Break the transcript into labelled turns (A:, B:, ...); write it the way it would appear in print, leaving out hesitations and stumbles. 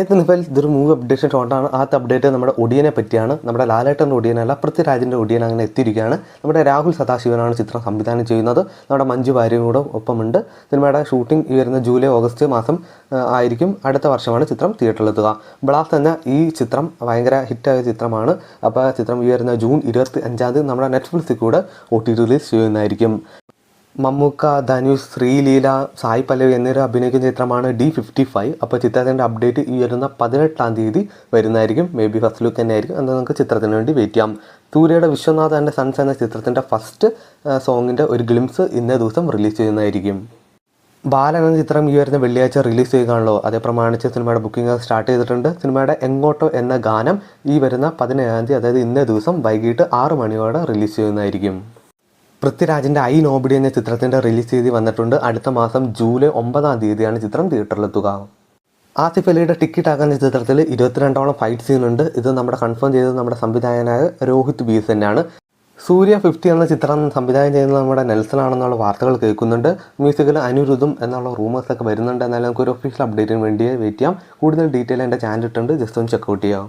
A: ഇപ്പോൾ ഇതൊരു movie updation ഷോട്ടാണ്. ആദ്യത്തെ അപ്ഡേറ്റ് നമ്മുടെ ഒടിയനെ പറ്റിയാണ്. നമ്മുടെ ലാലേട്ടൻ്റെ ഒടിയനല്ല, പൃഥ്വിരാജിൻ്റെ ഒടിയൻ അങ്ങനെ എത്തിയിരിക്കുകയാണ്. നമ്മുടെ രാഹുൽ സദാശിവനാണ് ചിത്രം സംവിധാനം ചെയ്യുന്നത്. നമ്മുടെ മഞ്ജു വാര്യരും കൂടെ ഒപ്പമുണ്ട്. സിനിമയുടെ ഷൂട്ടിംഗ് ഈ വരുന്ന ജൂലൈ ഓഗസ്റ്റ് മാസം ആയിരിക്കും. അടുത്ത വർഷമാണ് ചിത്രം തിയേറ്ററിലെത്തുക. ബ്ലാസ്റ്റ് എന്ന ഈ ചിത്രം ഭയങ്കര ഹിറ്റായ ചിത്രമാണ്. അപ്പോൾ ചിത്രം ഈ വരുന്ന ജൂൺ 25 നമ്മുടെ നെറ്റ്ഫ്ലിക്സിൽ കൂടെ OTT റിലീസ് ചെയ്യുന്നതായിരിക്കും. മമ്മൂക്ക, ധനുഷ്, ശ്രീലീല, സായി പല്ലവി എന്നിവർ അഭിനയിക്കുന്ന ചിത്രമാണ് D55. അപ്പോൾ ചിത്രത്തിൻ്റെ അപ്ഡേറ്റ് ഈ വരുന്ന 18-ാം തീയതി വരുന്നതായിരിക്കും. മേ ബി ഫസ്റ്റ് ലുക്ക് തന്നെ ആയിരിക്കും. എന്നാൽ നമുക്ക് ചിത്രത്തിന് വേണ്ടി വെയിറ്റ് ചെയ്യാം. സൂര്യയുടെ വിശ്വനാഥ് ആൻഡ് സൺസ് എന്ന ചിത്രത്തിൻ്റെ ഫസ്റ്റ് സോങ്ങിൻ്റെ ഒരു ഗ്ലിംസ് ഇന്നേ ദിവസം റിലീസ് ചെയ്യുന്നതായിരിക്കും. ബാലൻ എന്ന ചിത്രം ഈ വരുന്ന വെള്ളിയാഴ്ച റിലീസ് ചെയ്യുകയാണല്ലോ. അതേ പ്രമാണിച്ച് സിനിമയുടെ ബുക്കിംഗ് സ്റ്റാർട്ട് ചെയ്തിട്ടുണ്ട്. സിനിമയുടെ എങ്ങോട്ടോ എന്ന ഗാനം ഈ വരുന്ന 17-ാം തീയതി, അതായത് ഇന്നേ ദിവസം വൈകിട്ട് 6 മണിയോടെ റിലീസ് ചെയ്യുന്നതായിരിക്കും. പൃഥ്വിരാജിൻ്റെ ഐ നോബഡി എന്ന ചിത്രത്തിൻ്റെ റിലീസ് തീയതി വന്നിട്ടുണ്ട്. അടുത്ത മാസം ജൂലൈ 9-ാം തീയതിയാണ് ചിത്രം തിയേറ്ററിലെത്തുക. ആസിഫ് അലിയുടെ ടിക്കറ്റ് ആക്കുന്ന ചിത്രത്തിൽ 22ഓളം ഫൈറ്റ് സീനുണ്ട്. ഇത് നമ്മുടെ കൺഫേം ചെയ്തത് നമ്മുടെ സംവിധായകനായ രോഹിത് ബീസ് തന്നെയാണ്. സൂര്യ 50 എന്ന ചിത്രം സംവിധാനം ചെയ്യുന്നത് നമ്മുടെ നെൽസൺ ആണെന്നുള്ള വാർത്തകൾ കേൾക്കുന്നുണ്ട്. മ്യൂസിക്കിൽ അനിരുദ്ധും എന്നുള്ള റൂമേഴ്സൊക്കെ വരുന്നുണ്ട്. എന്നാലും നമുക്കൊരു ഒഫീഷ്യൽ അപ്ഡേറ്റിന് വേണ്ടി വെയിറ്റ് ചെയ്യാം. കൂടുതൽ ഡീറ്റെയിൽ എൻ്റെ ചാനൽ ഇട്ടുണ്ട്, ജസ്റ്റ് ഒന്ന് ചെക്കൗട്ട് ചെയ്യാം.